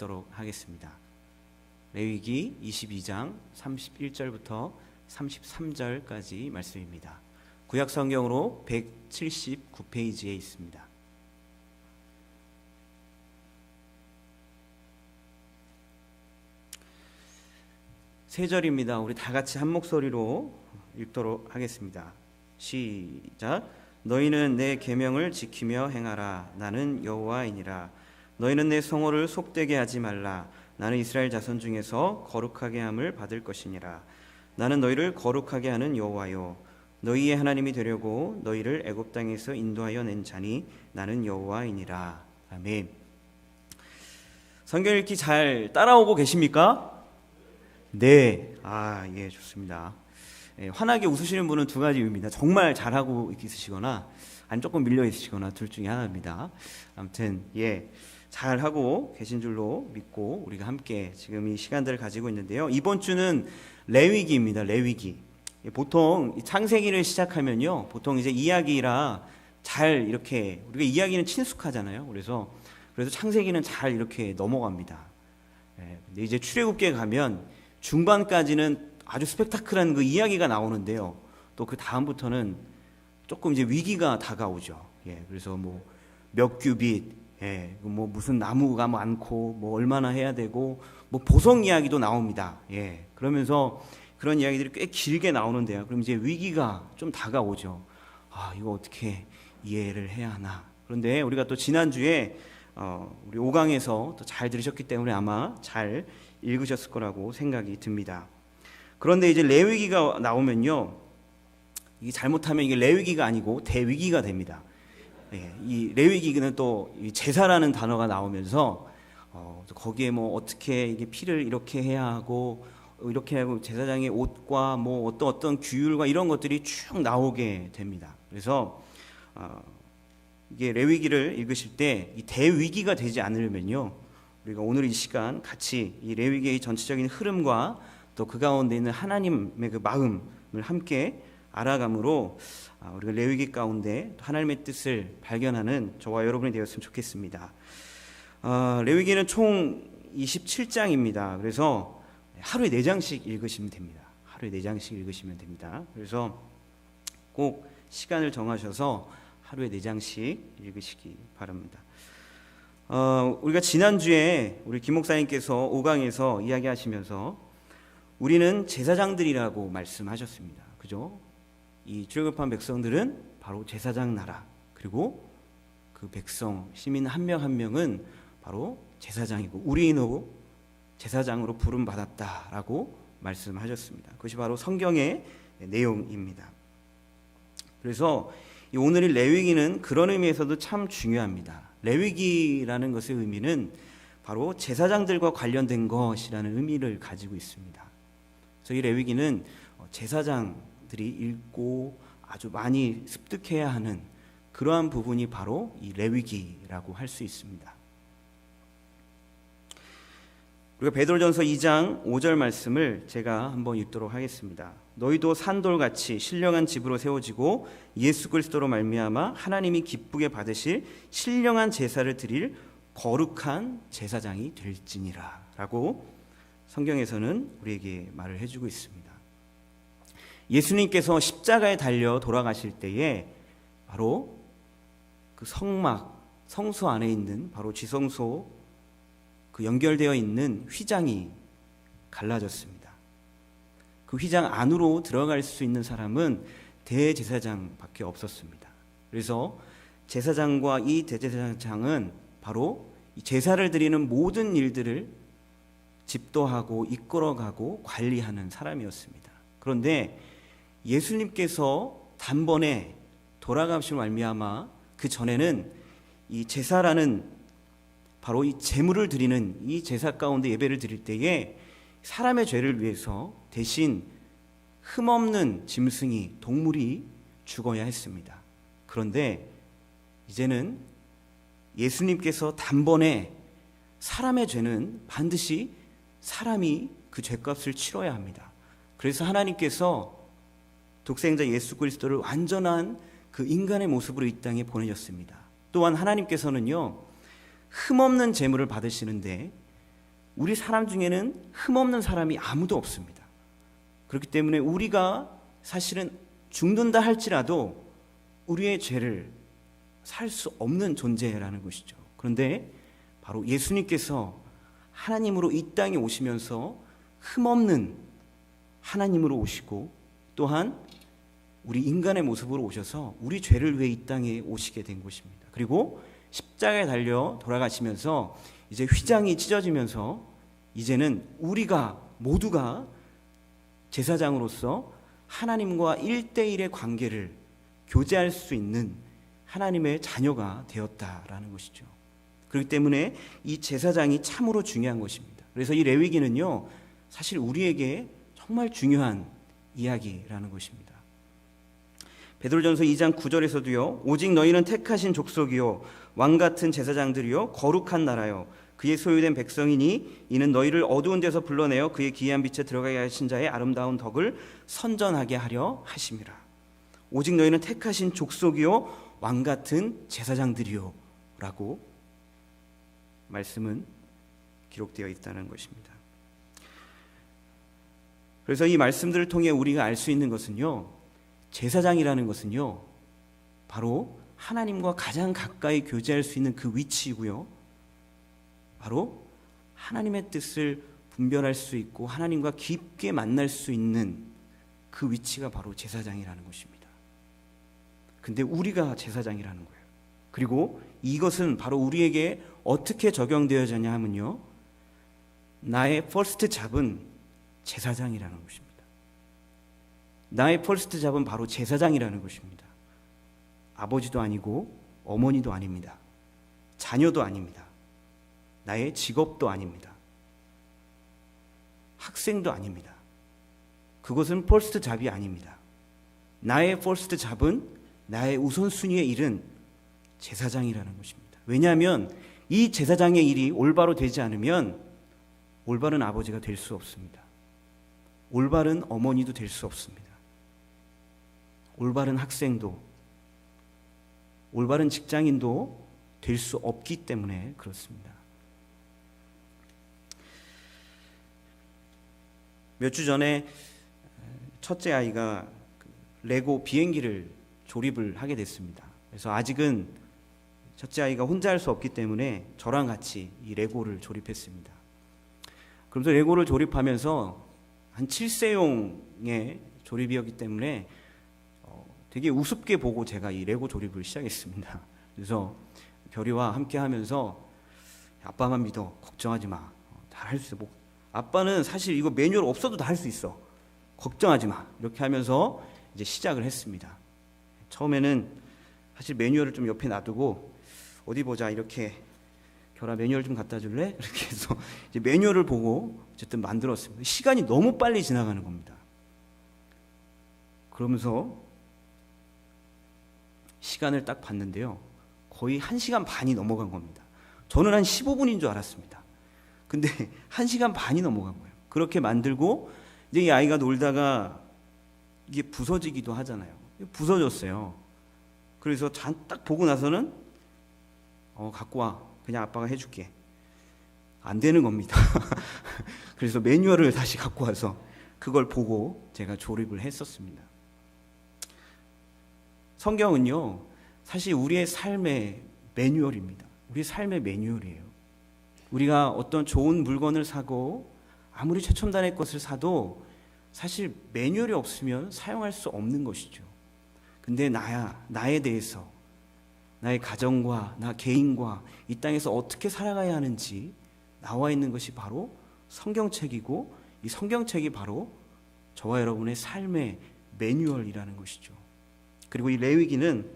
읽도록 하겠습니다. 레위기 22장 31절부터 33절까지 말씀입니다. 구약 성경으로 179페이지에 있습니다. 세 절입니다. 우리 다 같이 한 목소리로 읽도록 하겠습니다. 시작. 너희는 내 계명을 지키며 행하라. 나는 여호와이니라. 너희는 내 성호를 속되게 하지 말라. 나는 이스라엘 자손 중에서 거룩하게 함을 받을 것이니라. 나는 너희를 거룩하게 하는 여호와요 너희의 하나님이 되려고 너희를 애굽 땅에서 인도하여 낸 자니 나는 여호와이니라. 아멘. 성경 읽기 잘 따라오고 계십니까? 네. 예, 좋습니다. 환하게 웃으시는 분은 두 가지 이유입니다. 정말 잘하고 있으시거나 아니면 조금 밀려 있으시거나 둘 중에 하나입니다. 아무튼 잘하고 계신 줄로 믿고 우리가 함께 지금 이 시간들을 가지고 있는데요. 이번 주는 레위기입니다. 레위기. 보통 창세기를 시작하면요, 보통 이제 이야기라 잘 이렇게 우리가 이야기는 친숙하잖아요. 그래서 창세기는 잘 이렇게 넘어갑니다. 근데 이제 출애굽기에 가면 중반까지는 아주 스펙타클한 그 이야기가 나오는데요. 또 그 다음부터는 조금 이제 위기가 다가오죠. 그래서 몇 규빗, 무슨 나무가 많고 얼마나 해야 되고 보석 이야기도 나옵니다. 그러면서 그런 이야기들이 꽤 길게 나오는데요. 그럼 이제 위기가 좀 다가오죠. 이거 어떻게 이해를 해야 하나. 그런데 우리가 또 지난주에 우리 5강에서 또 잘 들으셨기 때문에 아마 잘 읽으셨을 거라고 생각이 듭니다. 그런데 이제 레위기가 나오면요, 이게 잘못하면 이게 레위기가 아니고 대위기가 됩니다. 이 레위기는 또 제사라는 단어가 나오면서 거기에 어떻게 이게 피를 이렇게 해야 하고 이렇게 하고 제사장의 옷과 어떤 규율과 이런 것들이 쭉 나오게 됩니다. 그래서 이게 레위기를 읽으실 때 이 대위기가 되지 않으려면요, 우리가 오늘 이 시간 같이 이 레위기의 전체적인 흐름과 또 그 가운데 있는 하나님의 그 마음을 함께 알아감으로 우리가 레위기 가운데 하나님의 뜻을 발견하는 저와 여러분이 되었으면 좋겠습니다. 레위기는 총 27장입니다. 그래서 하루에 4장씩 읽으시면 됩니다. 하루에 4장씩 읽으시면 됩니다. 그래서 꼭 시간을 정하셔서 하루에 4장씩 읽으시기 바랍니다. 우리가 지난주에 우리 김 목사님께서 5강에서 이야기하시면서 우리는 제사장들이라고 말씀하셨습니다. 그죠? 이 출애굽한 백성들은 바로 제사장 나라, 그리고 그 백성 시민 한 명 한 명은 바로 제사장이고 우리는 제사장으로 부름 받았다라고 말씀하셨습니다. 그것이 바로 성경의 내용입니다. 그래서 오늘의 레위기는 그런 의미에서도 참 중요합니다. 레위기라는 것의 의미는 바로 제사장들과 관련된 것이라는 의미를 가지고 있습니다. 그래서 이 레위기는 제사장들이 읽고 아주 많이 습득해야 하는 그러한 부분이 바로 이 레위기라고 할 수 있습니다. 우리가 베드로전서 2장 5절 말씀을 제가 한번 읽도록 하겠습니다. 너희도 산돌같이 신령한 집으로 세워지고 예수 그리스도로 말미암아 하나님이 기쁘게 받으실 신령한 제사를 드릴 거룩한 제사장이 될지니라 라고 성경에서는 우리에게 말을 해주고 있습니다. 예수님께서 십자가에 달려 돌아가실 때에 바로 그 성수 안에 있는 바로 지성소 그 연결되어 있는 휘장이 갈라졌습니다. 그 휘장 안으로 들어갈 수 있는 사람은 대제사장밖에 없었습니다. 그래서 제사장과 이 대제사장은 바로 제사를 드리는 모든 일들을 집도하고 이끌어가고 관리하는 사람이었습니다. 그런데 예수님께서 단번에 돌아가심으로 말미암아 그 전에는 이 제사라는 바로 이 제물을 드리는 이 제사 가운데 예배를 드릴 때에 사람의 죄를 위해서 대신 흠없는 짐승이 동물이 죽어야 했습니다. 그런데 이제는 예수님께서 단번에 사람의 죄는 반드시 사람이 그 죄값을 치러야 합니다. 그래서 하나님께서 독생자 예수 그리스도를 완전한 그 인간의 모습으로 이 땅에 보내셨습니다. 또한 하나님께서는요, 흠없는 제물을 받으시는데 우리 사람 중에는 흠없는 사람이 아무도 없습니다. 그렇기 때문에 우리가 사실은 죽는다 할지라도 우리의 죄를 살 수 없는 존재라는 것이죠. 그런데 바로 예수님께서 하나님으로 이 땅에 오시면서 흠없는 하나님으로 오시고 또한 우리 인간의 모습으로 오셔서 우리 죄를 위해 이 땅에 오시게 된 것입니다. 그리고 십자가에 달려 돌아가시면서 이제 휘장이 찢어지면서 이제는 우리가 모두가 제사장으로서 하나님과 1대1의 관계를 교제할 수 있는 하나님의 자녀가 되었다라는 것이죠. 그렇기 때문에 이 제사장이 참으로 중요한 것입니다. 그래서 이 레위기는요, 사실 우리에게 정말 중요한 이야기라는 것입니다. 베드로전서 2장 9절에서도요, 오직 너희는 택하신 족속이요 왕같은 제사장들이요 거룩한 나라요 그의 소유된 백성이니 이는 너희를 어두운 데서 불러내어 그의 기이한 빛에 들어가게 하신 자의 아름다운 덕을 선전하게 하려 하심이라. 오직 너희는 택하신 족속이요 왕같은 제사장들이요 라고 말씀은 기록되어 있다는 것입니다. 그래서 이 말씀들을 통해 우리가 알 수 있는 것은요, 제사장이라는 것은요 바로 하나님과 가장 가까이 교제할 수 있는 그 위치이고요, 바로 하나님의 뜻을 분별할 수 있고 하나님과 깊게 만날 수 있는 그 위치가 바로 제사장이라는 것입니다. 근데 우리가 제사장이라는 거예요. 그리고 이것은 바로 우리에게 어떻게 적용되어지냐 하면요, 나의 퍼스트 잡은 제사장이라는 것입니다. 나의 퍼스트 잡은 바로 제사장이라는 것입니다. 아버지도 아니고 어머니도 아닙니다. 자녀도 아닙니다. 나의 직업도 아닙니다. 학생도 아닙니다. 그것은 퍼스트 잡이 아닙니다. 나의 퍼스트 잡은 나의 우선순위의 일은 제사장이라는 것입니다. 왜냐하면 이 제사장의 일이 올바로 되지 않으면 올바른 아버지가 될 수 없습니다. 올바른 어머니도 될 수 없습니다. 올바른 학생도, 올바른 직장인도 될 수 없기 때문에 그렇습니다. 몇 주 전에 첫째 아이가 레고 비행기를 조립을 하게 됐습니다. 그래서 아직은 첫째 아이가 혼자 할 수 없기 때문에 저랑 같이 이 레고를 조립했습니다. 그러면서 레고를 조립하면서 한 7세용의 조립이었기 때문에 되게 우습게 보고 제가 이 레고 조립을 시작했습니다. 그래서 별이와 함께 하면서 아빠만 믿어, 걱정하지 마, 다 할 수 있어. 아빠는 사실 이거 매뉴얼 없어도 다 할 수 있어, 걱정하지 마, 이렇게 하면서 이제 시작을 했습니다. 처음에는 사실 매뉴얼을 좀 옆에 놔두고 어디 보자, 이렇게 결아 매뉴얼 좀 갖다 줄래? 이렇게 해서 이제 매뉴얼을 보고 어쨌든 만들었습니다. 시간이 너무 빨리 지나가는 겁니다. 그러면서 시간을 딱 봤는데요, 거의 1시간 반이 넘어간 겁니다. 저는 한 15분인 줄 알았습니다. 근데 1시간 반이 넘어간 거예요. 그렇게 만들고 이제 이 아이가 놀다가 이게 부서지기도 하잖아요. 부서졌어요. 그래서 딱 보고 나서는 갖고 와, 그냥 아빠가 해줄게. 안 되는 겁니다. 그래서 매뉴얼을 다시 갖고 와서 그걸 보고 제가 조립을 했었습니다. 성경은요, 사실 우리의 삶의 매뉴얼입니다. 우리의 삶의 매뉴얼이에요. 우리가 어떤 좋은 물건을 사고 아무리 최첨단의 것을 사도 사실 매뉴얼이 없으면 사용할 수 없는 것이죠. 근데 나에 대해서, 나의 가정과 나 개인과 이 땅에서 어떻게 살아가야 하는지 나와 있는 것이 바로 성경책이고, 이 성경책이 바로 저와 여러분의 삶의 매뉴얼이라는 것이죠. 그리고 이 레위기는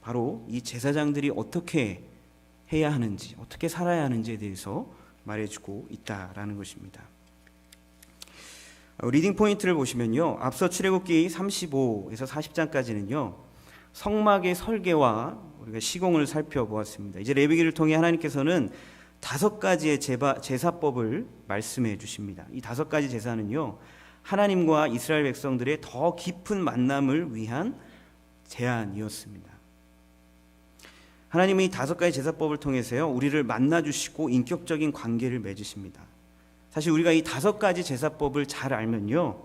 바로 이 제사장들이 어떻게 해야 하는지, 어떻게 살아야 하는지에 대해서 말해주고 있다라는 것입니다. 리딩 포인트를 보시면요, 앞서 출애굽기 35에서 40장까지는요 성막의 설계와 우리가 시공을 살펴보았습니다. 이제 레위기를 통해 하나님께서는 5가지의 제사법을 말씀해 주십니다. 이 5가지 제사는요, 하나님과 이스라엘 백성들의 더 깊은 만남을 위한 제안이었습니다. 하나님이 5가지 제사법을 통해서요, 우리를 만나주시고 인격적인 관계를 맺으십니다. 사실 우리가 이 5가지 제사법을 잘 알면요,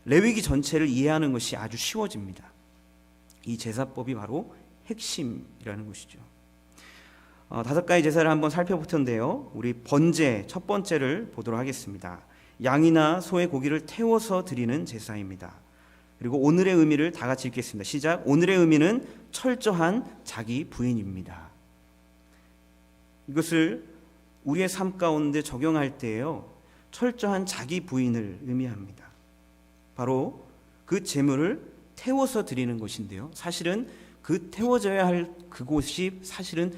레위기 전체를 이해하는 것이 아주 쉬워집니다. 이 제사법이 바로 핵심이라는 것이죠. 5가지 제사를 한번 살펴볼 텐데요, 우리 번제 첫 번째를 보도록 하겠습니다. 양이나 소의 고기를 태워서 드리는 제사입니다. 그리고 오늘의 의미를 다 같이 읽겠습니다. 시작. 오늘의 의미는 철저한 자기 부인입니다. 이것을 우리의 삶 가운데 적용할 때에요, 철저한 자기 부인을 의미합니다. 바로 그 제물을 태워서 드리는 것인데요, 사실은 그 태워져야 할 그곳이 사실은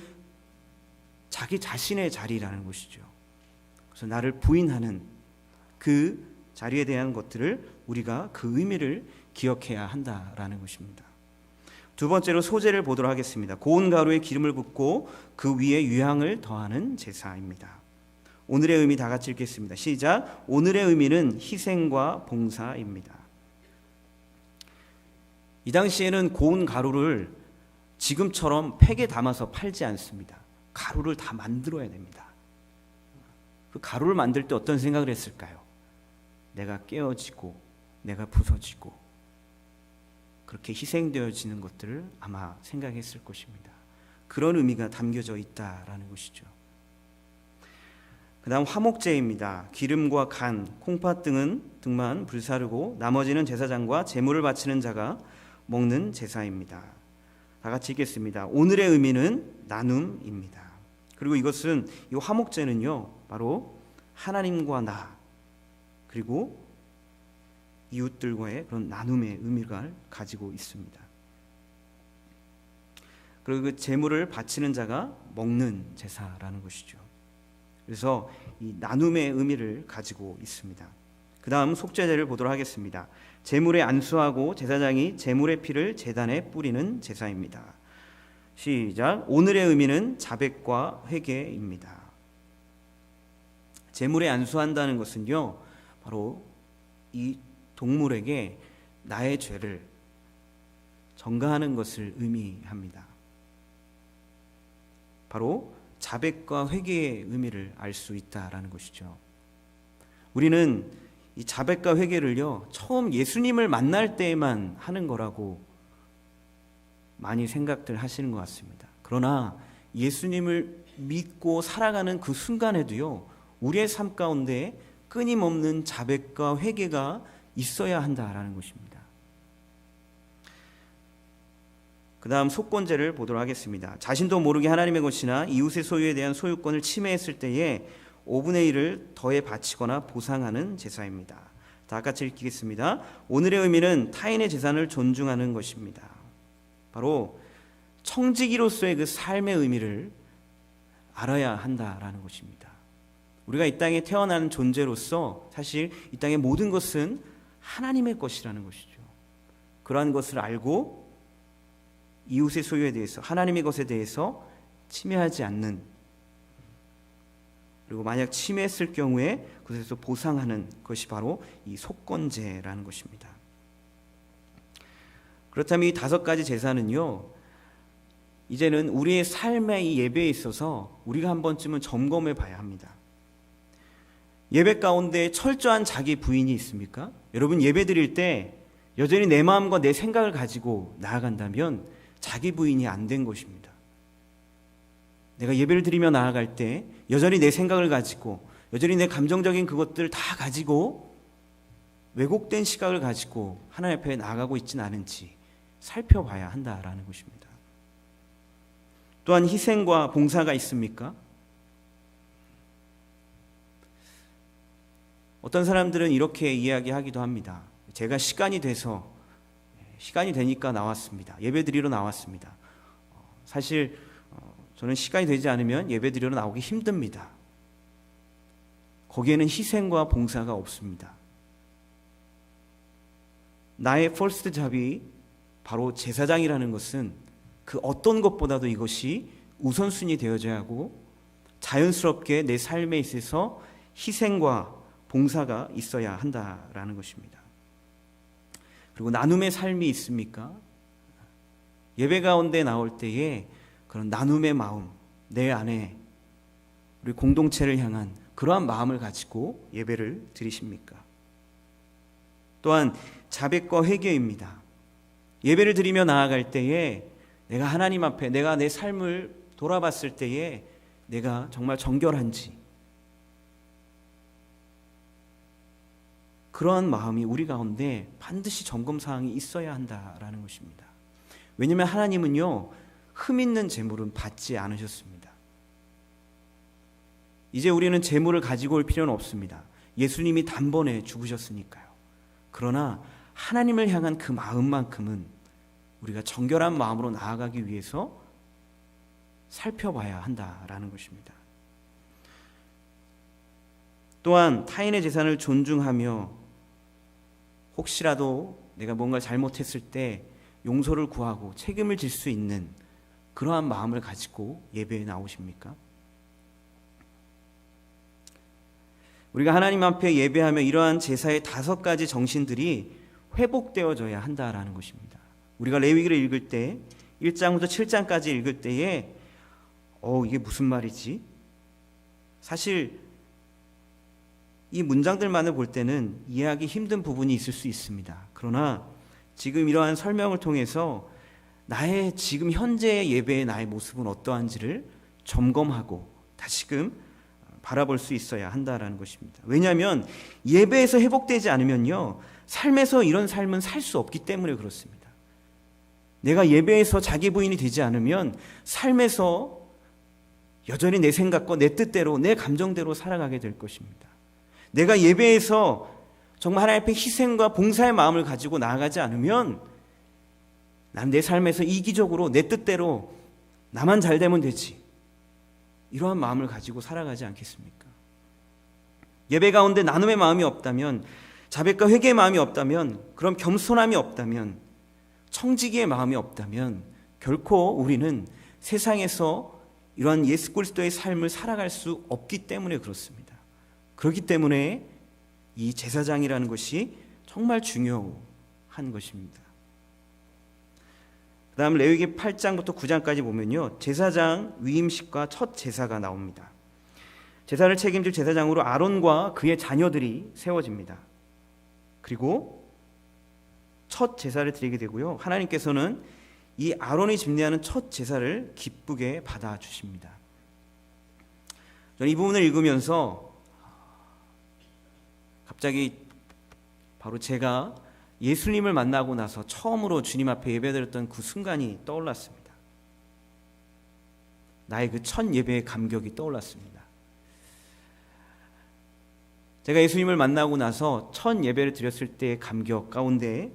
자기 자신의 자리라는 것이죠. 그래서 나를 부인하는 그 자리에 대한 것들을 우리가 그 의미를 기억해야 한다라는 것입니다. 두 번째로 소제를 보도록 하겠습니다. 고운 가루에 기름을 붓고 그 위에 유향을 더하는 제사입니다. 오늘의 의미 다 같이 읽겠습니다. 시작. 오늘의 의미는 희생과 봉사입니다. 이 당시에는 고운 가루를 지금처럼 팩에 담아서 팔지 않습니다. 가루를 다 만들어야 됩니다. 그 가루를 만들 때 어떤 생각을 했을까요? 내가 깨어지고 내가 부서지고 그렇게 희생되어지는 것들을 아마 생각했을 것입니다. 그런 의미가 담겨져 있다라는 것이죠. 그 다음 화목제입니다. 기름과 간, 콩팥 등만 불사르고 나머지는 제사장과 제물을 바치는 자가 먹는 제사입니다. 다 같이 읽겠습니다. 오늘의 의미는 나눔입니다. 그리고 이것은, 이 화목제는요, 바로 하나님과 나 그리고 이웃들과의 그런 나눔의 의미를 가지고 있습니다. 그리고 그 제물을 바치는 자가 먹는 제사라는 것이죠. 그래서 이 나눔의 의미를 가지고 있습니다. 그 다음 속죄제를 보도록 하겠습니다. 제물에 안수하고 제사장이 제물의 피를 제단에 뿌리는 제사입니다. 시작. 오늘의 의미는 자백과 회개입니다. 제물에 안수한다는 것은요, 바로 이 동물에게 나의 죄를 전가하는 것을 의미합니다. 바로 자백과 회개의 의미를 알 수 있다라는 것이죠. 우리는 이 자백과 회개를요, 처음 예수님을 만날 때에만 하는 거라고 많이 생각들 하시는 것 같습니다. 그러나 예수님을 믿고 살아가는 그 순간에도요, 우리의 삶 가운데 끊임없는 자백과 회개가 있어야 한다라는 것입니다. 그 다음 속건제를 보도록 하겠습니다. 자신도 모르게 하나님의 것이나 이웃의 소유에 대한 소유권을 침해했을 때에 5분의 1을 더해 바치거나 보상하는 제사입니다. 다 같이 읽겠습니다. 오늘의 의미는 타인의 재산을 존중하는 것입니다. 바로 청지기로서의 그 삶의 의미를 알아야 한다라는 것입니다. 우리가 이 땅에 태어나는 존재로서 사실 이 땅의 모든 것은 하나님의 것이라는 것이죠. 그러한 것을 알고 이웃의 소유에 대해서, 하나님의 것에 대해서 침해하지 않는, 그리고 만약 침해했을 경우에 그것에서 보상하는 것이 바로 이 속건제라는 것입니다. 그렇다면 이 5가지 제사는요, 이제는 우리의 삶의 이 예배에 있어서 우리가 한 번쯤은 점검해 봐야 합니다. 예배 가운데 철저한 자기 부인이 있습니까? 여러분, 예배 드릴 때 여전히 내 마음과 내 생각을 가지고 나아간다면 자기 부인이 안 된 것입니다. 내가 예배를 드리며 나아갈 때 여전히 내 생각을 가지고, 여전히 내 감정적인 그것들을 다 가지고 왜곡된 시각을 가지고 하나님 앞에 나아가고 있지는 않은지 살펴봐야 한다라는 것입니다. 또한 희생과 봉사가 있습니까? 어떤 사람들은 이렇게 이야기하기도 합니다. 제가 시간이 되니까 나왔습니다. 예배드리러 나왔습니다. 사실 저는 시간이 되지 않으면 예배드리러 나오기 힘듭니다. 거기에는 희생과 봉사가 없습니다. 나의 퍼스트 잡이 바로 제사장이라는 것은 그 어떤 것보다도 이것이 우선순위 되어져야 하고 자연스럽게 내 삶에 있어서 희생과 봉사가 있어야 한다라는 것입니다. 그리고 나눔의 삶이 있습니까? 예배 가운데 나올 때에 그런 나눔의 마음, 내 안에 우리 공동체를 향한 그러한 마음을 가지고 예배를 드리십니까? 또한 자백과 회개입니다. 예배를 드리며 나아갈 때에 내가 하나님 앞에 내가 내 삶을 돌아봤을 때에 내가 정말 정결한지, 그러한 마음이 우리 가운데 반드시 점검사항이 있어야 한다라는 것입니다. 왜냐하면 하나님은요, 흠 있는 제물은 받지 않으셨습니다. 이제 우리는 제물을 가지고 올 필요는 없습니다. 예수님이 단번에 죽으셨으니까요. 그러나 하나님을 향한 그 마음만큼은 우리가 정결한 마음으로 나아가기 위해서 살펴봐야 한다라는 것입니다. 또한 타인의 재산을 존중하며 혹시라도 내가 뭔가 잘못했을 때 용서를 구하고 책임을 질 수 있는 그러한 마음을 가지고 예배에 나오십니까? 우리가 하나님 앞에 예배하며 이러한 제사의 5가지 정신들이 회복되어져야 한다라는 것입니다. 우리가 레위기를 읽을 때 1장부터 7장까지 읽을 때에 이게 무슨 말이지? 사실 이 문장들만을 볼 때는 이해하기 힘든 부분이 있을 수 있습니다. 그러나 지금 이러한 설명을 통해서 나의 지금 현재의 예배의 나의 모습은 어떠한지를 점검하고 다시금 바라볼 수 있어야 한다라는 것입니다. 왜냐하면 예배에서 회복되지 않으면요, 삶에서 이런 삶은 살 수 없기 때문에 그렇습니다. 내가 예배에서 자기 부인이 되지 않으면 삶에서 여전히 내 생각과 내 뜻대로 내 감정대로 살아가게 될 것입니다. 내가 예배에서 정말 하나님 앞에 희생과 봉사의 마음을 가지고 나아가지 않으면 난 내 삶에서 이기적으로 내 뜻대로 나만 잘 되면 되지, 이러한 마음을 가지고 살아가지 않겠습니까? 예배 가운데 나눔의 마음이 없다면, 자백과 회개의 마음이 없다면, 그럼 겸손함이 없다면, 청지기의 마음이 없다면 결코 우리는 세상에서 이러한 예수 그리스도의 삶을 살아갈 수 없기 때문에 그렇습니다. 그렇기 때문에 이 제사장이라는 것이 정말 중요한 것입니다. 그 다음 레위기 8장부터 9장까지 보면요, 제사장 위임식과 첫 제사가 나옵니다. 제사를 책임질 제사장으로 아론과 그의 자녀들이 세워집니다. 그리고 첫 제사를 드리게 되고요, 하나님께서는 이 아론이 집례하는 첫 제사를 기쁘게 받아주십니다. 저는 이 부분을 읽으면서 갑자기 바로 제가 예수님을 만나고 나서 처음으로 주님 앞에 예배드렸던 그 순간이 떠올랐습니다. 나의 그 첫 예배의 감격이 떠올랐습니다. 제가 예수님을 만나고 나서 첫 예배를 드렸을 때의 감격 가운데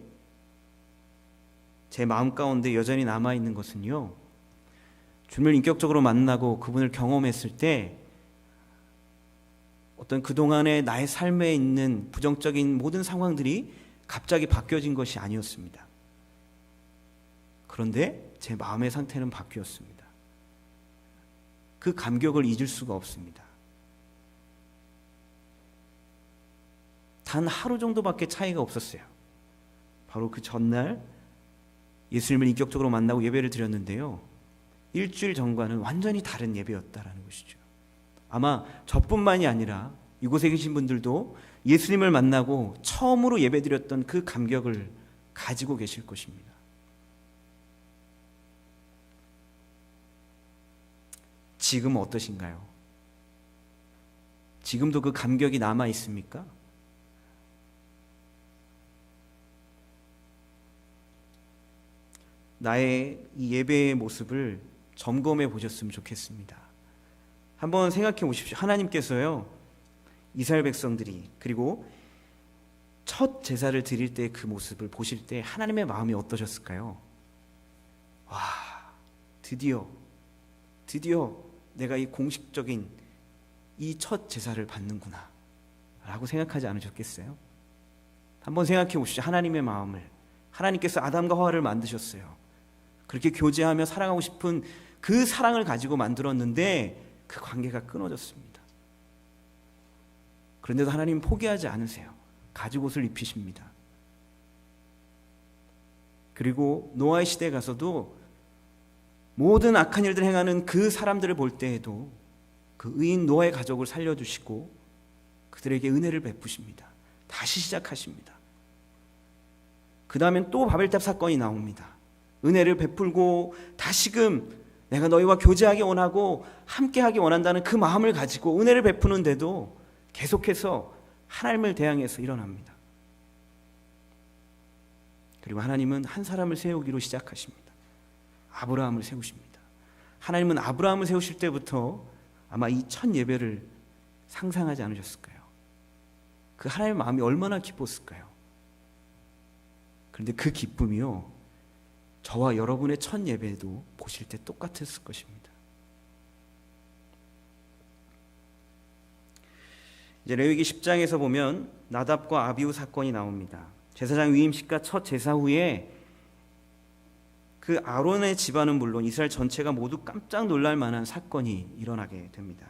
제 마음 가운데 여전히 남아있는 것은요, 주님을 인격적으로 만나고 그분을 경험했을 때 어떤 그동안의 나의 삶에 있는 부정적인 모든 상황들이 갑자기 바뀌어진 것이 아니었습니다. 그런데 제 마음의 상태는 바뀌었습니다. 그 감격을 잊을 수가 없습니다. 단 하루 정도밖에 차이가 없었어요. 바로 그 전날 예수님을 인격적으로 만나고 예배를 드렸는데요, 일주일 전과는 완전히 다른 예배였다라는 것이죠. 아마 저뿐만이 아니라 이곳에 계신 분들도 예수님을 만나고 처음으로 예배드렸던 그 감격을 가지고 계실 것입니다. 지금 어떠신가요? 지금도 그 감격이 남아 있습니까? 나의 이 예배의 모습을 점검해 보셨으면 좋겠습니다. 한번 생각해 보십시오. 하나님께서요, 이스라엘 백성들이 그리고 첫 제사를 드릴 때 그 모습을 보실 때 하나님의 마음이 어떠셨을까요? 와, 드디어 내가 이 공식적인 이 첫 제사를 받는구나 라고 생각하지 않으셨겠어요? 한번 생각해 보십시오. 하나님의 마음을, 하나님께서 아담과 하와를 만드셨어요. 그렇게 교제하며 사랑하고 싶은 그 사랑을 가지고 만들었는데 그 관계가 끊어졌습니다. 그런데도 하나님은 포기하지 않으세요. 가죽옷을 입히십니다. 그리고 노아의 시대에 가서도 모든 악한 일들을 행하는 그 사람들을 볼 때에도 그 의인 노아의 가족을 살려주시고 그들에게 은혜를 베푸십니다. 다시 시작하십니다. 그 다음엔 또 바벨탑 사건이 나옵니다. 은혜를 베풀고 다시금 내가 너희와 교제하기 원하고 함께하기 원한다는 그 마음을 가지고 은혜를 베푸는데도 계속해서 하나님을 대항해서 일어납니다. 그리고 하나님은 한 사람을 세우기로 시작하십니다. 아브라함을 세우십니다. 하나님은 아브라함을 세우실 때부터 아마 이 첫 예배를 상상하지 않으셨을까요? 그 하나님의 마음이 얼마나 기뻤을까요? 그런데 그 기쁨이요, 저와 여러분의 첫 예배도 보실 때 똑같았을 것입니다. 이제 레위기 10장에서 보면 나답과 아비후 사건이 나옵니다. 제사장 위임식과 첫 제사 후에 그 아론의 집안은 물론 이스라엘 전체가 모두 깜짝 놀랄 만한 사건이 일어나게 됩니다.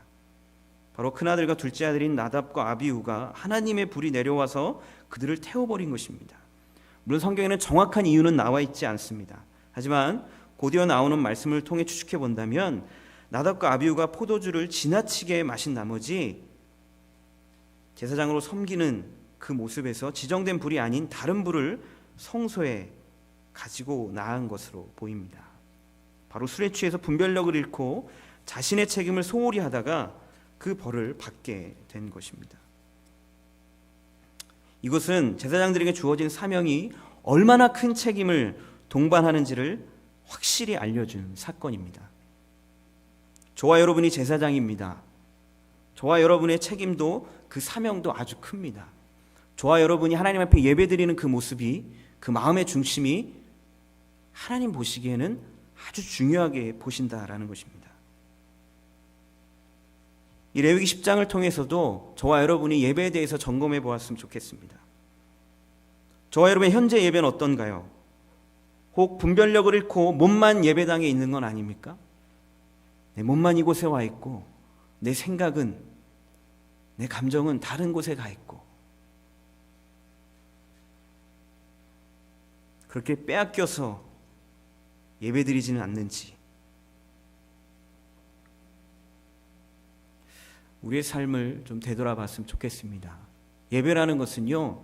바로 큰아들과 둘째 아들인 나답과 아비후가 하나님의 불이 내려와서 그들을 태워버린 것입니다. 물론 성경에는 정확한 이유는 나와 있지 않습니다. 하지만 곧이어 나오는 말씀을 통해 추측해 본다면 나답과 아비후가 포도주를 지나치게 마신 나머지 제사장으로 섬기는 그 모습에서 지정된 불이 아닌 다른 불을 성소에 가지고 나간 것으로 보입니다. 바로 술에 취해서 분별력을 잃고 자신의 책임을 소홀히 하다가 그 벌을 받게 된 것입니다. 이것은 제사장들에게 주어진 사명이 얼마나 큰 책임을 동반하는지를 확실히 알려준 사건입니다. 저와 여러분이 제사장입니다. 저와 여러분의 책임도 그 사명도 아주 큽니다. 저와 여러분이 하나님 앞에 예배드리는 그 모습이, 그 마음의 중심이 하나님 보시기에는 아주 중요하게 보신다라는 것입니다. 이 레위기 10장을 통해서도 저와 여러분이 예배에 대해서 점검해 보았으면 좋겠습니다. 저와 여러분의 현재 예배는 어떤가요? 혹 분별력을 잃고 몸만 예배당에 있는 건 아닙니까? 내 몸만 이곳에 와 있고 내 생각은, 내 감정은 다른 곳에 가 있고, 그렇게 빼앗겨서 예배드리지는 않는지, 우리의 삶을 좀 되돌아봤으면 좋겠습니다. 예배라는 것은요,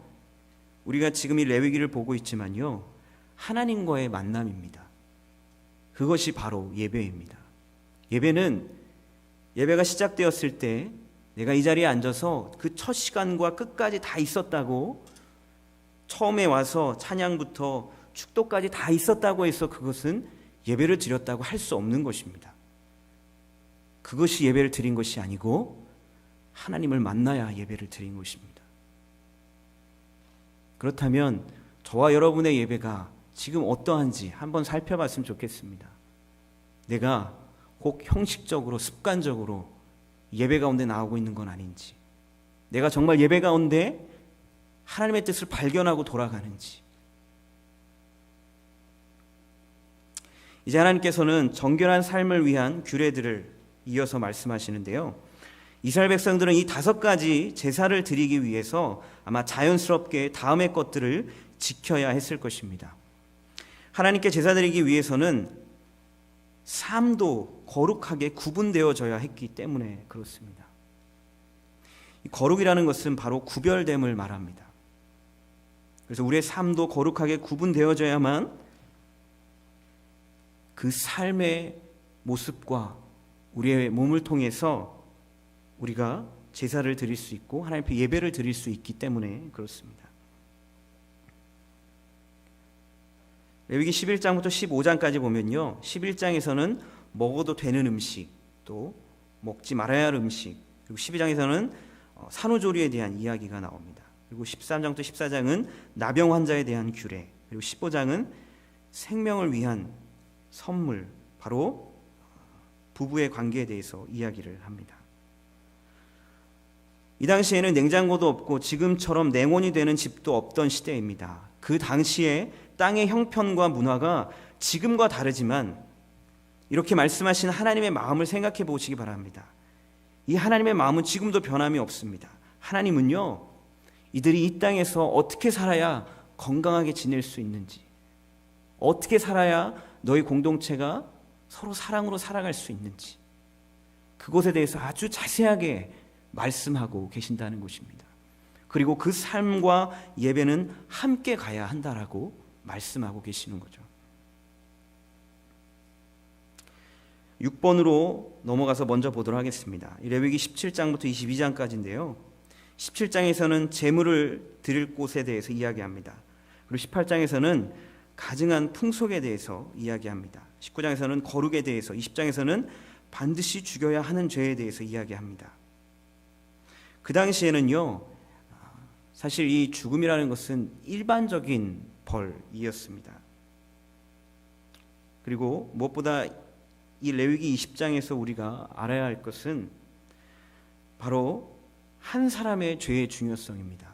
우리가 지금 이 레위기를 보고 있지만요, 하나님과의 만남입니다. 그것이 바로 예배입니다. 예배가 시작되었을 때 내가 이 자리에 앉아서 그 첫 시간과 끝까지 다 있었다고, 처음에 와서 찬양부터 축도까지 다 있었다고 해서 그것은 예배를 드렸다고 할 수 없는 것입니다. 그것이 예배를 드린 것이 아니고 하나님을 만나야 예배를 드린 것입니다. 그렇다면 저와 여러분의 예배가 지금 어떠한지 한번 살펴봤으면 좋겠습니다. 내가 혹 형식적으로, 습관적으로 예배 가운데 나오고 있는 건 아닌지, 내가 정말 예배 가운데 하나님의 뜻을 발견하고 돌아가는지. 이제 하나님께서는 정결한 삶을 위한 규례들을 이어서 말씀하시는데요, 이스라엘 백성들은 이 5가지 제사를 드리기 위해서 아마 자연스럽게 다음의 것들을 지켜야 했을 것입니다. 하나님께 제사 드리기 위해서는 삶도 거룩하게 구분되어져야 했기 때문에 그렇습니다. 이 거룩이라는 것은 바로 구별됨을 말합니다. 그래서 우리의 삶도 거룩하게 구분되어져야만 그 삶의 모습과 우리의 몸을 통해서 우리가 제사를 드릴 수 있고 하나님 앞에 예배를 드릴 수 있기 때문에 그렇습니다. 레위기 11장부터 15장까지 보면요, 11장에서는 먹어도 되는 음식, 또 먹지 말아야 할 음식, 그리고 12장에서는 산후조리에 대한 이야기가 나옵니다. 그리고 13장부터 14장은 나병 환자에 대한 규례, 그리고 15장은 생명을 위한 선물, 바로 부부의 관계에 대해서 이야기를 합니다. 이 당시에는 냉장고도 없고 지금처럼 냉온이 되는 집도 없던 시대입니다. 그 당시에 땅의 형편과 문화가 지금과 다르지만 이렇게 말씀하신 하나님의 마음을 생각해 보시기 바랍니다. 이 하나님의 마음은 지금도 변함이 없습니다. 하나님은요, 이들이 이 땅에서 어떻게 살아야 건강하게 지낼 수 있는지, 어떻게 살아야 너희 공동체가 서로 사랑으로 살아갈 수 있는지, 그것에 대해서 아주 자세하게 말씀하고 계신다는 것입니다. 그리고 그 삶과 예배는 함께 가야 한다라고 말씀하고 계시는 거죠. 6번으로 넘어가서 먼저 보도록 하겠습니다. 레위기 17장부터 22장까지인데요. 17장에서는 제물을 드릴 곳에 대해서 이야기합니다. 그리고 18장에서는 가증한 풍속에 대해서 이야기합니다. 19장에서는 거룩에 대해서, 20장에서는 반드시 죽여야 하는 죄에 대해서 이야기합니다. 그 당시에는요, 사실 이 죽음이라는 것은 일반적인 벌이었습니다. 그리고 무엇보다 이 레위기 20장에서 우리가 알아야 할 것은 바로 한 사람의 죄의 중요성입니다.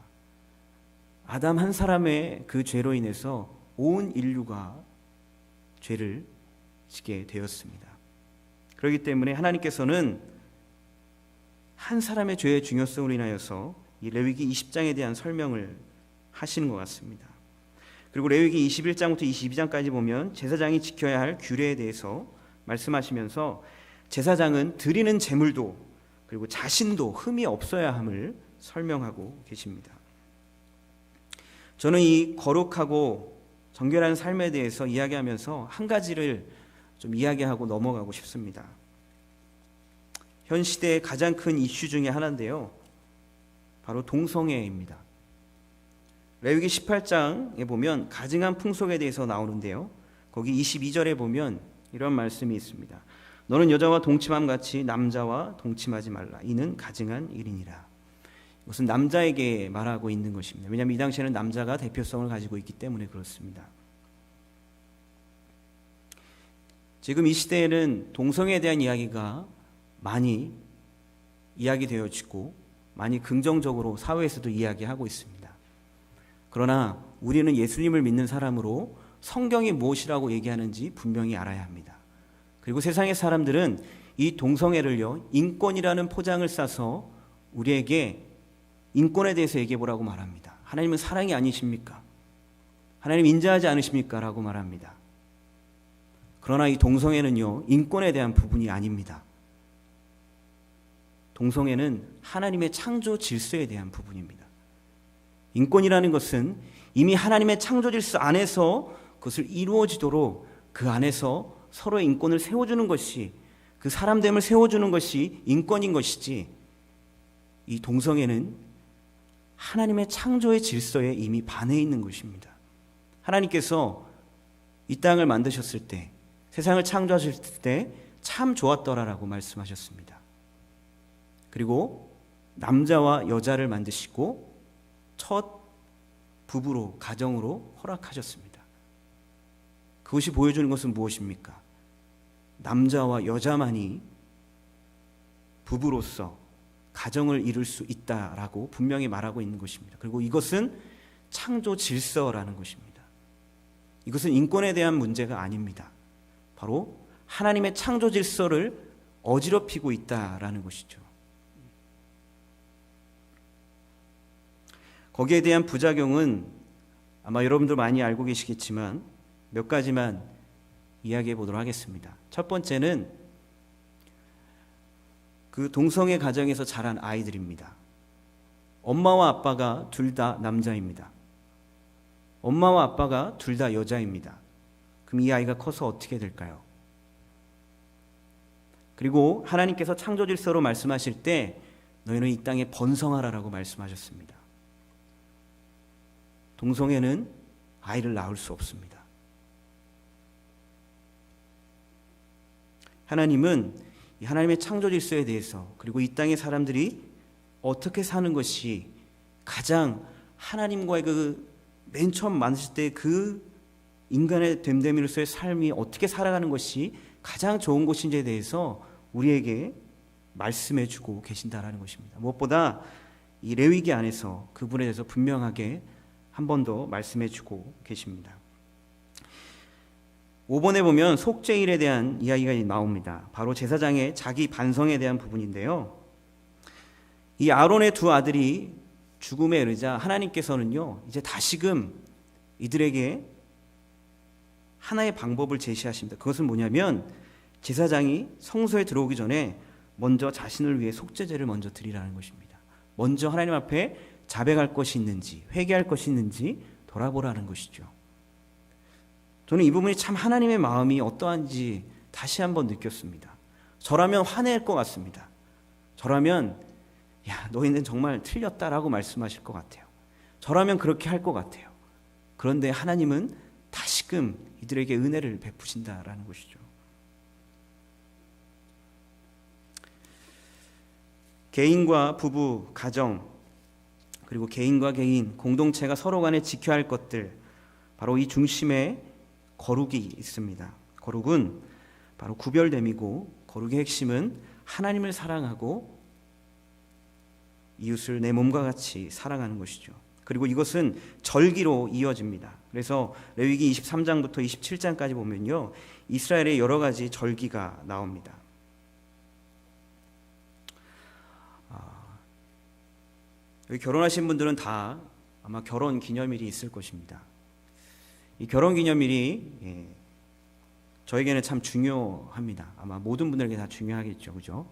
아담 한 사람의 그 죄로 인해서 온 인류가 죄를 지게 되었습니다. 그렇기 때문에 하나님께서는 한 사람의 죄의 중요성으로 인하여서 이 레위기 20장에 대한 설명을 하시는 것 같습니다. 그리고 레위기 21장부터 22장까지 보면 제사장이 지켜야 할 규례에 대해서 말씀하시면서 제사장은 드리는 제물도 그리고 자신도 흠이 없어야 함을 설명하고 계십니다. 저는 이 거룩하고 정결한 삶에 대해서 이야기하면서 한 가지를 좀 이야기하고 넘어가고 싶습니다. 현 시대의 가장 큰 이슈 중에 하나인데요, 바로 동성애입니다. 레위기 18장에 보면 가증한 풍속에 대해서 나오는데요, 거기 22절에 보면 이런 말씀이 있습니다. 너는 여자와 동침함 같이 남자와 동침하지 말라. 이는 가증한 일이니라. 이것은 남자에게 말하고 있는 것입니다. 왜냐하면 이 당시에는 남자가 대표성을 가지고 있기 때문에 그렇습니다. 지금 이 시대에는 동성애에 대한 이야기가 많이 이야기되어지고 많이 긍정적으로 사회에서도 이야기하고 있습니다. 그러나 우리는 예수님을 믿는 사람으로 성경이 무엇이라고 얘기하는지 분명히 알아야 합니다. 그리고 세상의 사람들은 이 동성애를요, 인권이라는 포장을 싸서 우리에게 인권에 대해서 얘기해 보라고 말합니다. 하나님은 사랑이 아니십니까? 하나님 인자하지 않으십니까? 라고 말합니다. 그러나 이 동성애는요, 인권에 대한 부분이 아닙니다. 동성애는 하나님의 창조 질서에 대한 부분입니다. 인권이라는 것은 이미 하나님의 창조 질서 안에서 그것을 이루어지도록 그 안에서 서로의 인권을 세워주는 것이, 그 사람됨을 세워주는 것이 인권인 것이지, 이 동성애는 하나님의 창조의 질서에 이미 반해 있는 것입니다. 하나님께서 이 땅을 만드셨을 때, 세상을 창조하셨을 때 참 좋았더라라고 말씀하셨습니다. 그리고 남자와 여자를 만드시고 첫 부부로, 가정으로 허락하셨습니다. 그것이 보여주는 것은 무엇입니까? 남자와 여자만이 부부로서 가정을 이룰 수 있다라고 분명히 말하고 있는 것입니다. 그리고 이것은 창조 질서라는 것입니다. 이것은 인권에 대한 문제가 아닙니다. 바로 하나님의 창조 질서를 어지럽히고 있다라는 것이죠. 거기에 대한 부작용은 아마 여러분들 많이 알고 계시겠지만 몇 가지만 이야기해 보도록 하겠습니다. 첫 번째는 그 동성애 가정에서 자란 아이들입니다. 엄마와 아빠가 둘 다 남자입니다. 엄마와 아빠가 둘 다 여자입니다. 그럼 이 아이가 커서 어떻게 될까요? 그리고 하나님께서 창조 질서로 말씀하실 때 너희는 이 땅에 번성하라라고 말씀하셨습니다. 동성애는 아이를 낳을 수 없습니다. 하나님은 이 하나님의 창조 질서에 대해서, 그리고 이 땅의 사람들이 어떻게 사는 것이 가장 하나님과의 그 맨 처음 만드실 때 그 인간의 됨됨이로서의 삶이 어떻게 살아가는 것이 가장 좋은 것인지에 대해서 우리에게 말씀해 주고 계신다라는 것입니다. 무엇보다 이 레위기 안에서 그 부분에 대해서 분명하게 한 번 더 말씀해 주고 계십니다. 5번에 보면 속죄일에 대한 이야기가 나옵니다. 바로 제사장의 자기 반성에 대한 부분인데요. 이 아론의 두 아들이 죽음에 이르자 하나님께서는요, 이제 다시금 이들에게 하나의 방법을 제시하십니다. 그것은 뭐냐면 제사장이 성소에 들어오기 전에 먼저 자신을 위해 속죄제를 먼저 드리라는 것입니다. 먼저 하나님 앞에 자백할 것이 있는지, 회개할 것이 있는지 돌아보라는 것이죠. 저는 이 부분이 참 하나님의 마음이 어떠한지 다시 한번 느꼈습니다. 저라면 화낼 것 같습니다. 저라면 야, 너희는 정말 틀렸다라고 말씀하실 것 같아요. 저라면 그렇게 할 것 같아요. 그런데 하나님은 다시금 이들에게 은혜를 베푸신다라는 것이죠. 개인과 부부, 가정, 그리고 개인과 개인, 공동체가 서로 간에 지켜야 할 것들, 바로 이 중심에 거룩이 있습니다. 거룩은 바로 구별됨이고, 거룩의 핵심은 하나님을 사랑하고 이웃을 내 몸과 같이 사랑하는 것이죠. 그리고 이것은 절기로 이어집니다. 그래서 레위기 23장부터 27장까지 보면요, 이스라엘의 여러 가지 절기가 나옵니다. 여기 결혼하신 분들은 다 아마 결혼 기념일이 있을 것입니다. 이 결혼 기념일이 저에게는 참 중요합니다. 아마 모든 분들에게 다 중요하겠죠, 그죠?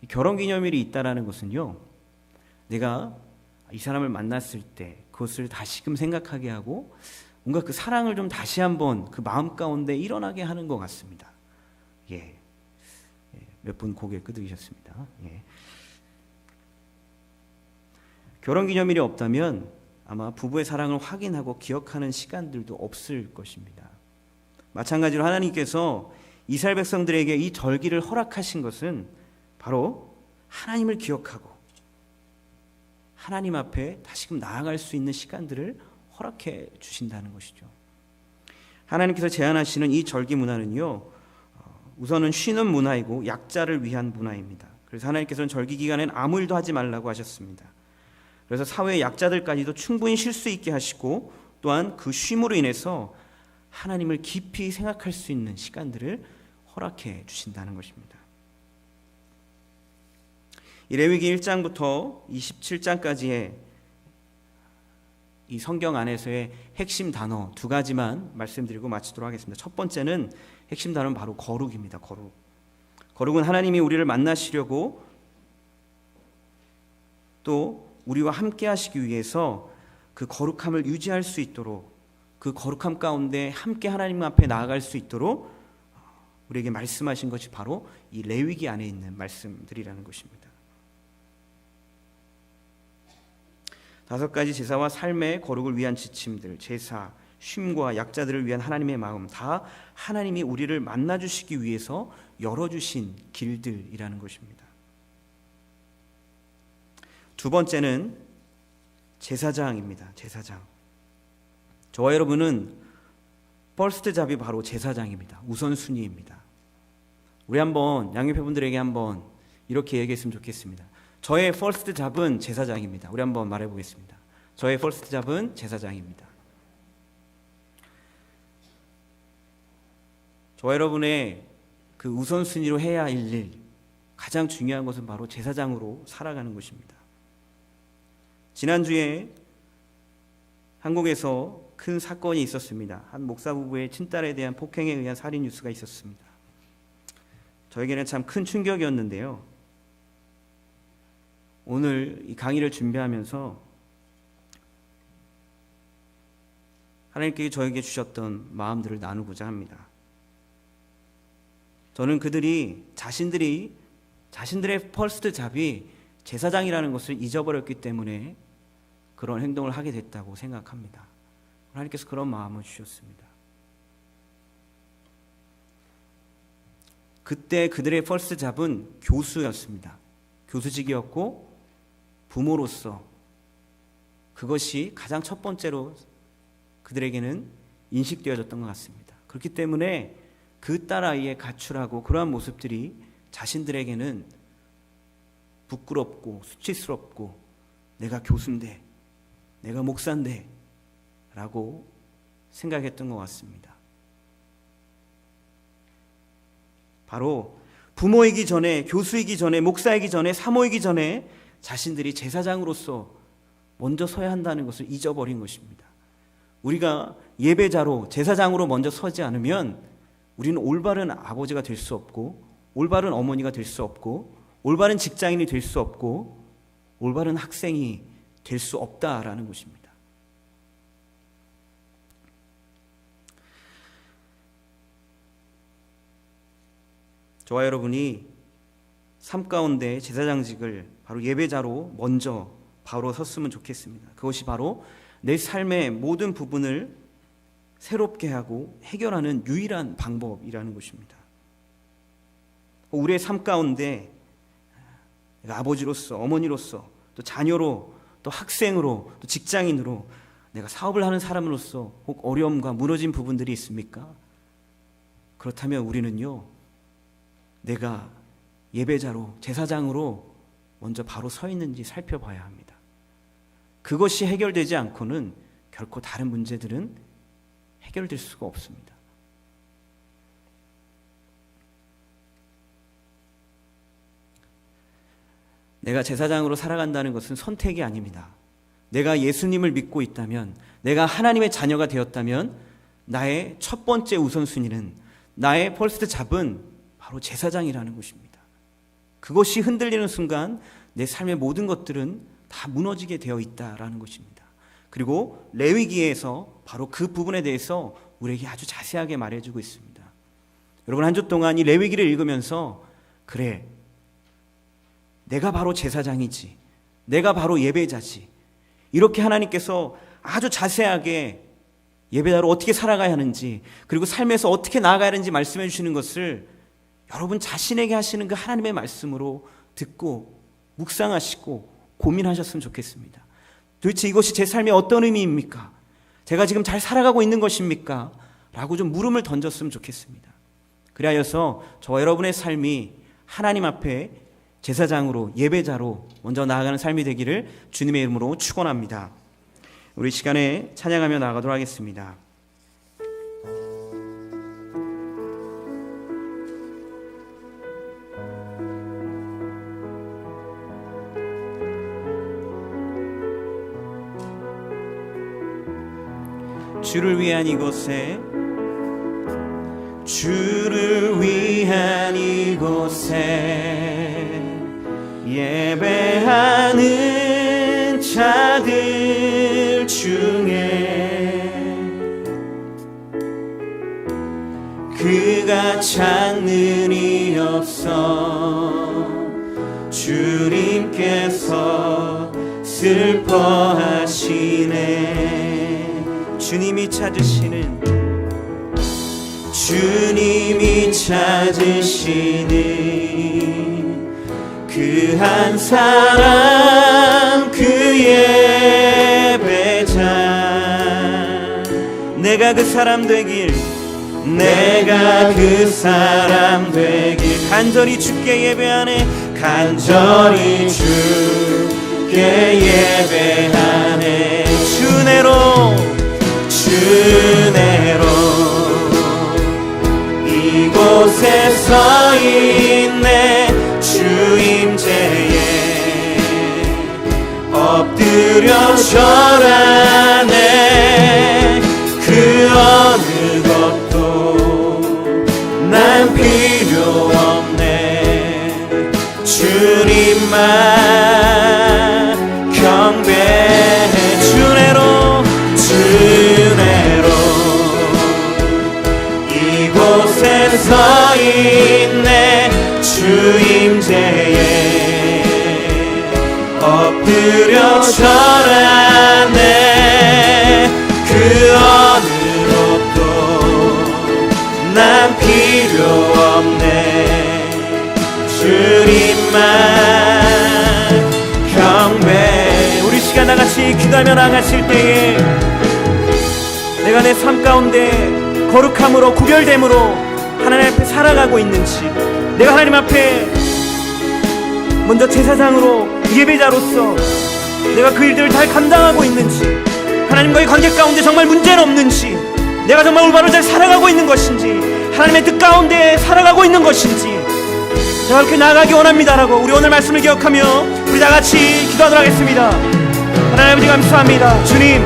이 결혼 기념일이 있다라는 것은요, 내가 이 사람을 만났을 때 그것을 다시금 생각하게 하고 뭔가 그 사랑을 좀 다시 한번 그 마음 가운데 일어나게 하는 것 같습니다. 몇 분 고개 끄덕이셨습니다. 결혼기념일이 없다면 아마 부부의 사랑을 확인하고 기억하는 시간들도 없을 것입니다. 마찬가지로 하나님께서 이스라엘 백성들에게 이 절기를 허락하신 것은 바로 하나님을 기억하고 하나님 앞에 다시금 나아갈 수 있는 시간들을 허락해 주신다는 것이죠. 하나님께서 제안하시는 이 절기 문화는요, 우선은 쉬는 문화이고 약자를 위한 문화입니다. 그래서 하나님께서는 절기 기간엔 아무 일도 하지 말라고 하셨습니다. 그래서 사회의 약자들까지도 충분히 쉴 수 있게 하시고, 또한 그 쉼으로 인해서 하나님을 깊이 생각할 수 있는 시간들을 허락해 주신다는 것입니다. 이 레위기 1장부터 27장까지의 이 성경 안에서의 핵심 단어 두 가지만 말씀드리고 마치도록 하겠습니다. 첫 번째는 핵심 단어는 바로 거룩입니다. 거룩. 거룩은 하나님이 우리를 만나시려고 또 우리와 함께 하시기 위해서 그 거룩함을 유지할 수 있도록, 그 거룩함 가운데 함께 하나님 앞에 나아갈 수 있도록 우리에게 말씀하신 것이 바로 이 레위기 안에 있는 말씀들이라는 것입니다. 5가지 제사와 삶의 거룩을 위한 지침들, 제사, 쉼과 약자들을 위한 하나님의 마음, 다 하나님이 우리를 만나주시기 위해서 열어주신 길들이라는 것입니다. 두 번째는 제사장입니다. 제사장. 저와 여러분은 퍼스트 잡이 바로 제사장입니다. 우선순위입니다. 우리 한번 양육회분들에게 한번 이렇게 얘기했으면 좋겠습니다. 저의 퍼스트 잡은 제사장입니다. 우리 한번 말해보겠습니다. 저의 퍼스트 잡은 제사장입니다. 저와 여러분의 그 우선순위로 해야 할 일, 가장 중요한 것은 바로 제사장으로 살아가는 것입니다. 지난주에 한국에서 큰 사건이 있었습니다. 한 목사 부부의 친딸에 대한 폭행에 의한 살인 뉴스가 있었습니다. 저에게는 참 큰 충격이었는데요. 오늘 이 강의를 준비하면서 하나님께 저에게 주셨던 마음들을 나누고자 합니다. 저는 그들이 자신들의 퍼스트 잡이 제사장이라는 것을 잊어버렸기 때문에 그런 행동을 하게 됐다고 생각합니다. 하나님께서 그런 마음을 주셨습니다. 그때 그들의 퍼스트 잡은 교수였습니다. 교수직이었고 부모로서 그것이 가장 첫 번째로 그들에게는 인식되어졌던 것 같습니다. 그렇기 때문에 그 딸아이의 가출하고 그러한 모습들이 자신들에게는 부끄럽고 수치스럽고 내가 교수인데, 내가 목사인데 라고 생각했던 것 같습니다. 바로 부모이기 전에, 교수이기 전에, 목사이기 전에, 사모이기 전에 자신들이 제사장으로서 먼저 서야 한다는 것을 잊어버린 것입니다. 우리가 예배자로, 제사장으로 먼저 서지 않으면 우리는 올바른 아버지가 될 수 없고 올바른 어머니가 될 수 없고 올바른 직장인이 될 수 없고 올바른 학생이 될 수 없다라는 것입니다. 저와 여러분이 삶 가운데 제사장직을 바로 예배자로 먼저 바로 섰으면 좋겠습니다. 그것이 바로 내 삶의 모든 부분을 새롭게 하고 해결하는 유일한 방법이라는 것입니다. 우리의 삶 가운데 내가 아버지로서, 어머니로서, 또 자녀로, 또 학생으로, 또 직장인으로, 내가 사업을 하는 사람으로서 혹 어려움과 무너진 부분들이 있습니까? 그렇다면 우리는요, 내가 예배자로, 제사장으로 먼저 바로 서 있는지 살펴봐야 합니다. 그것이 해결되지 않고는 결코 다른 문제들은 해결될 수가 없습니다. 내가 제사장으로 살아간다는 것은 선택이 아닙니다. 내가 예수님을 믿고 있다면, 내가 하나님의 자녀가 되었다면 나의 첫 번째 우선순위는, 나의 퍼스트 잡은 바로 제사장이라는 것입니다. 그것이 흔들리는 순간 내 삶의 모든 것들은 다 무너지게 되어 있다라는 것입니다. 그리고 레위기에서 바로 그 부분에 대해서 우리에게 아주 자세하게 말해주고 있습니다. 여러분, 한 주 동안 이 레위기를 읽으면서 그래, 내가 바로 제사장이지, 내가 바로 예배자지, 이렇게 하나님께서 아주 자세하게 예배자로 어떻게 살아가야 하는지, 그리고 삶에서 어떻게 나아가야 하는지 말씀해 주시는 것을 여러분 자신에게 하시는 그 하나님의 말씀으로 듣고 묵상하시고 고민하셨으면 좋겠습니다. 도대체 이것이 제 삶에 어떤 의미입니까? 제가 지금 잘 살아가고 있는 것입니까? 라고 좀 물음을 던졌으면 좋겠습니다. 그리하여서 저와 여러분의 삶이 하나님 앞에 제사장으로, 예배자로 먼저 나아가는 삶이 되기를 주님의 이름으로 축원합니다. 우리 시간에 찬양하며 나아가도록 하겠습니다. 주를 위한 이곳에, 주를 위한 이곳에 예배하는 자들 중에 그가 찾는 이 없어 주님께서 슬퍼하시네. 주님이 찾으시는 그 한 사람, 그 예배자. 내가 그 사람 되길, 내가 그 사람 되길, 간절히 주께 예배하네, 간절히 주께 예배하네. 주내로 이곳에 서 있네. 주임제에 엎드려 절하네. 그 어느 것도 난 필요 없네. 주님만 경배해. 주내로 이곳에 서 있네. 주임제에 엎드려 절하네. 그 어느 것도 난 필요 없네. 주님만 경배. 우리 시간 다같이 기도하며 나가실 때에 내가 내 삶 가운데 거룩함으로, 구별됨으로 하나님 앞에 살아가고 있는지, 내가 하나님 앞에 먼저 제사장으로, 예배자로서 내가 그 일들을 잘 감당하고 있는지, 하나님과의 관계 가운데 정말 문제는 없는지, 내가 정말 올바로 잘 살아가고 있는 것인지, 하나님의 뜻 가운데 살아가고 있는 것인지, 제가 그렇게 나아가기 원합니다라고 우리 오늘 말씀을 기억하며 우리 다같이 기도하도록 하겠습니다. 하나님 아버지 감사합니다. 주님,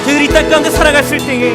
저희들이 이 땅 가운데 살아갔을 때에